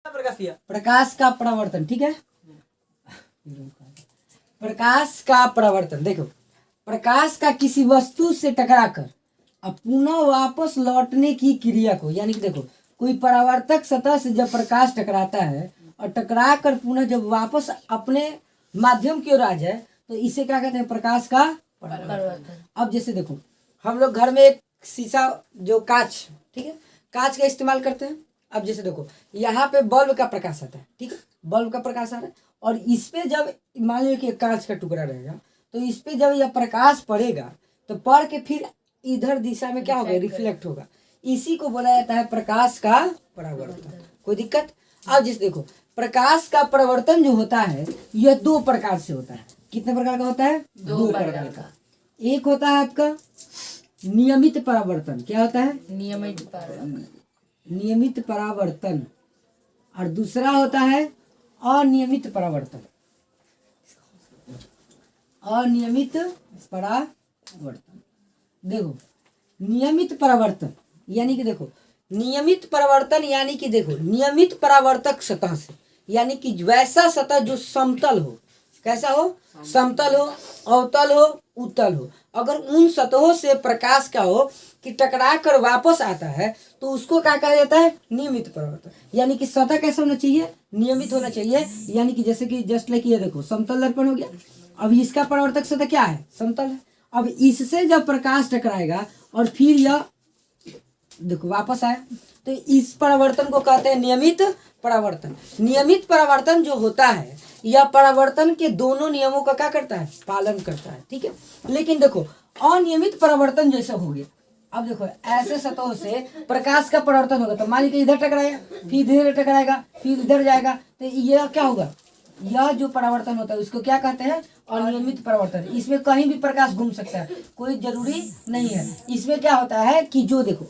प्रकाश का परावर्तन, ठीक है। प्रकाश का परावर्तन, देखो प्रकाश का किसी वस्तु से टकराकर अब पुनः वापस लौटने की क्रिया को, यानी कि देखो कोई परावर्तक सतह से जब प्रकाश टकराता है और टकरा कर पुनः जब वापस अपने माध्यम की ओर आ जाए तो इसे क्या कहते हैं, प्रकाश का परावर्तन। अब जैसे देखो हम लोग घर में एक शीशा जो कांच, ठीक है, कांच का इस्तेमाल करते हैं। अब जैसे देखो यहाँ पे बल्ब का प्रकाश आता है, ठीक है, बल्ब का प्रकाश आ रहा है और इस पे जब मान लीजिए कि कांच का टुकड़ा रहेगा तो इस पे जब यह प्रकाश पड़ेगा तो पड़ के फिर इधर दिशा में क्या होगा, रिफ्लेक्ट होगा। इसी को बोला जाता है प्रकाश का परावर्तन। कोई दिक्कत? अब जैसे देखो प्रकाश का परावर्तन जो होता है यह दो प्रकार से होता है। कितने प्रकार का होता है? दो प्रकार का। एक होता है आपका नियमित परावर्तन। क्या होता है? नियमित परावर्तन। और दूसरा होता है अनियमित परावर्तन। अनियमित परावर्तन। देखो नियमित परावर्तन यानी कि देखो नियमित परावर्तन यानी कि देखो नियमित परावर्तक सतह से, यानी कि वैसा सतह जो समतल हो। कैसा हो? समतल हो, अवतल हो, उत्तल हो। अगर उन सतहों से प्रकाश क्या हो कि टकरा कर वापस आता है तो उसको क्या कहा जाता है? नियमित परावर्तन। यानी कि सतह कैसा होना चाहिए? नियमित होना चाहिए। यानी कि जैसे कि जस्ट लाइक ये देखो समतल दर्पण हो गया। अब इसका परावर्तक सतह क्या है? समतल है। अब इससे जब प्रकाश टकराएगा और फिर यह देखो वापस आया तो इस परावर्तन को कहते हैं नियमित परावर्तन। नियमित परावर्तन जो होता है यह परावर्तन के दोनों नियमों का क्या करता है? पालन करता है, ठीक है। लेकिन देखो अनियमित परावर्तन जैसा हो गया, अब देखो ऐसे सतहों से प्रकाश का परावर्तन होगा तो मान लीजिए इधर टकराएगा, फिर इधर टकराएगा, फिर इधर जाएगा, तो यह क्या होगा? यह जो परावर्तन होता है उसको क्या कहते हैं? अनियमित परावर्तन। इसमें कहीं भी प्रकाश घूम सकता है, कोई जरूरी नहीं है। इसमें क्या होता है कि जो देखो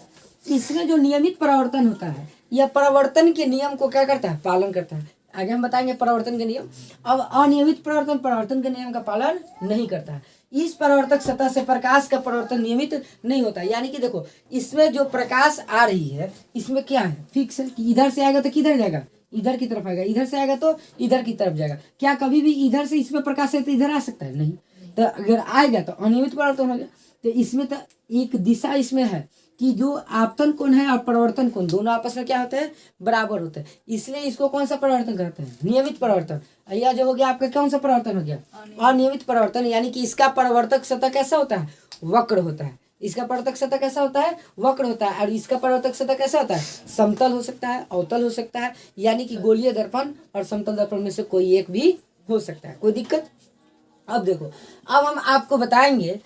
इसमें जो नियमित परावर्तन होता है यह परावर्तन के नियम को क्या करता है? पालन करता है। आगे हम बताएंगे परावर्तन के नियम। अब अनियमित परावर्तन परावर्तन के नियम का पालन नहीं करता है। इस परावर्तक सतह से प्रकाश का परावर्तन नियमित नहीं होता। यानी कि देखो इसमें जो प्रकाश आ रही है इसमें क्या है? फिक्स है कि इधर से आएगा तो किधर जाएगा? इधर की तरफ आएगा, इधर से आएगा तो इधर की तरफ जाएगा। क्या कभी भी इधर से इसमें प्रकाश है तो इधर आ सकता है? नहीं। तो अगर आएगा तो अनियमित परावर्तन हो गया। तो इसमें तो एक दिशा इसमें है कि जो आपतन कोण है और परावर्तन कोण दोनों आपस में क्या होते हैं? बराबर होते हैं। इसलिए इसको कौन सा परावर्तन कहते हैं? नियमित परावर्तन। यह जो हो गया आपका कौन सा परावर्तन हो गया? अनियमित परावर्तन। यानी कि इसका परावर्तक सतह कैसा होता है? वक्र होता है। इसका परावर्तक सतह कैसा होता है? वक्र होता है। और इसका परावर्तक सतह कैसा होता है? समतल हो सकता है, अवतल हो सकता है। यानी कि गोलीय दर्पण और समतल दर्पण में से कोई एक भी हो सकता है। कोई दिक्कत? अब देखो अब हम आपको बताएंगे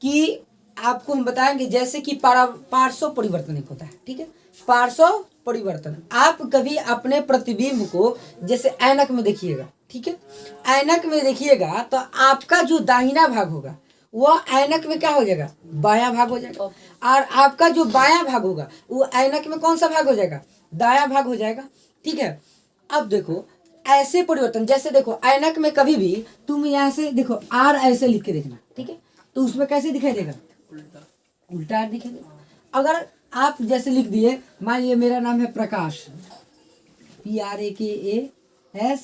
कि हम बताएंगे जैसे कि पार्श्व परिवर्तन एक होता है, ठीक है। पार्श्व परिवर्तन, आप कभी अपने प्रतिबिंब को जैसे ऐनक में देखिएगा, ठीक है। ऐनक में देखिएगा तो आपका जो दाहिना भाग होगा वो ऐनक में क्या हो जाएगा? बायां भाग हो जाएगा। और आपका जो बायां भाग होगा वो ऐनक में कौन सा भाग हो जाएगा? दायां भाग हो जाएगा, ठीक है। अब देखो ऐसे परिवर्तन जैसे देखो ऐनक में कभी भी तुम यहाँ से देखो आर ऐसे लिख के देखना, ठीक है। तो उसमें कैसे दिखाई देगा? उल्टा दिखेगा। अगर आप जैसे लिख दिए, मान लीजिए मेरा नाम है प्रकाश, PRAKASH,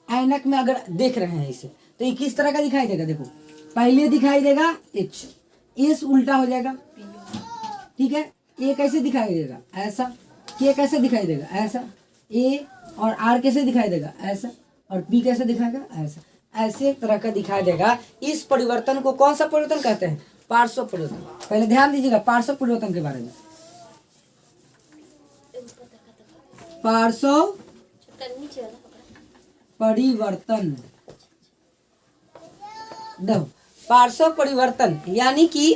ऐनक में अगर देख रहे हैं इसे तो ये किस तरह का दिखाई देगा? देखो पहले दिखाई देगा H, एस उल्टा हो जाएगा, ठीक है। ए कैसे दिखाई देगा? ऐसा। के कैसे दिखाई देगा? ऐसा। ए और आर कैसे दिखाई देगा? ऐसा। और पी कैसे दिखाएगा? ऐसा। ऐसे तरह का दिखाई देगा। इस परिवर्तन को कौन सा परिवर्तन कहते हैं? पार्श्व परिवर्तन। पहले ध्यान दीजिएगा पार्श्व परिवर्तन के बारे में। पार्श्व परिवर्तन, देखो पार्श्व परिवर्तन यानी कि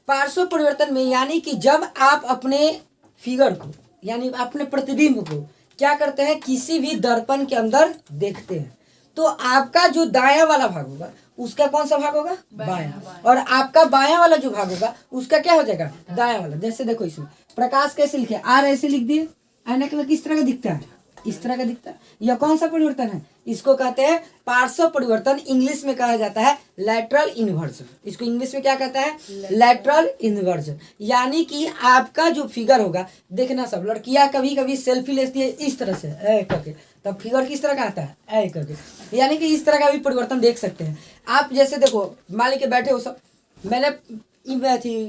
पार्श्व परिवर्तन में यानी कि जब आप अपने फिगर को यानी अपने प्रतिबिंब को क्या करते हैं? किसी भी दर्पण के अंदर देखते हैं तो आपका जो दायां वाला भाग होगा उसका कौन सा भाग होगा? बायां। और आपका बायां वाला जो भाग होगा उसका क्या हो जाएगा? दायां वाला। जैसे देखो इसमें प्रकाश कैसे लिखे? आर ऐसे लिख दिए, ऐनक में किस तरह का दिखता है? इस तरह का दिखता है। यह कौन सा परिवर्तन है? इसको कहते हैं पार्श्व परिवर्तन, इंग्लिश में कहा जाता है लैटरल इन्वर्जन। इसको इंग्लिश में क्या कहता है? Lateral inversion. यानी कि आपका जो फिगर होगा, देखना सब लड़कियां कभी कभी सेल्फी लेती है इस तरह से ऐ करके, तब फिगर किस तरह का आता है? ऐ करके। यानी कि इस तरह का भी परिवर्तन देख सकते हैं आप। जैसे देखो मान लीजिए बैठे हो सब, मैंने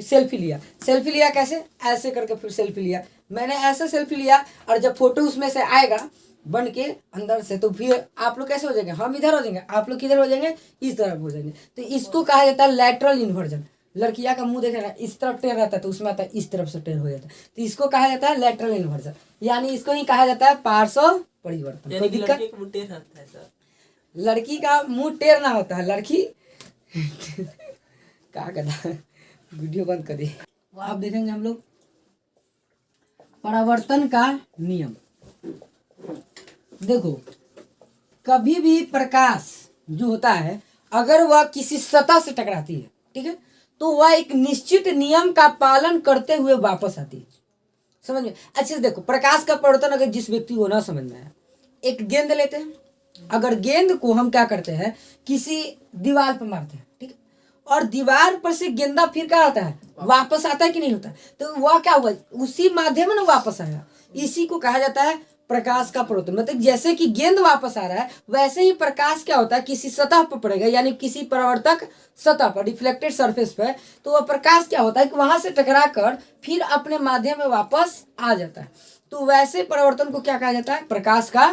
सेल्फी लिया कैसे? ऐसे करके फिर सेल्फी लिया, मैंने ऐसे सेल्फी लिया, और जब फोटो उसमें से आएगा बन के अंदर से, तो फिर आप लोग कैसे हो जाएंगे? हम इधर हो जाएंगे, आप लोग किधर हो जाएंगे? इस तरफ हो जाएंगे। तो इसको कहा जाता है लैटरल इन्वर्जन। लड़कियां का मुंह देखे ना इस तरफ टेढ़ रहता है, तो उसमें आता है इस तरफ से टेढ़ हो जाता है, तो इसको कहा जाता है लैटरल इन्वर्जन। यानी इसको ही कहा जाता है पार्श्व परिवर्तन। कोई दिक्कत? लड़की का मुंह टेढ़ ना होता है, लड़की क्या कहता है, वीडियो बंद कर दी। अब देखेंगे हम लोग परावर्तन का नियम। देखो कभी भी प्रकाश जो होता है, अगर वह किसी सतह से टकराती है, ठीक है, तो वह एक निश्चित नियम का पालन करते हुए वापस आती है। समझ में? अच्छे से देखो, प्रकाश का परिवर्तन अगर जिस व्यक्ति को ना समझ में आया, एक गेंद लेते हैं, अगर गेंद को हम क्या करते हैं, किसी दीवार पर मारते हैं, ठीक है, और दीवार पर से गेंदा फिर क्या आता है? वापस आता है कि नहीं होता? तो वह क्या हुआ? उसी माध्यम में वापस आया। इसी को कहा जाता है प्रकाश का परिवर्तन। मतलब जैसे कि गेंद वापस आ रहा है, वैसे ही प्रकाश क्या होता है, किसी सतह पर पड़ेगा, यानी किसी परावर्तक सतह पर, रिफ्लेक्टेड सरफेस पर, तो वह प्रकाश क्या होता है कि वहां से टकरा कर फिर अपने माध्यम में वापस आ जाता है। तो वैसे परिवर्तन को क्या कहा जाता है? प्रकाश का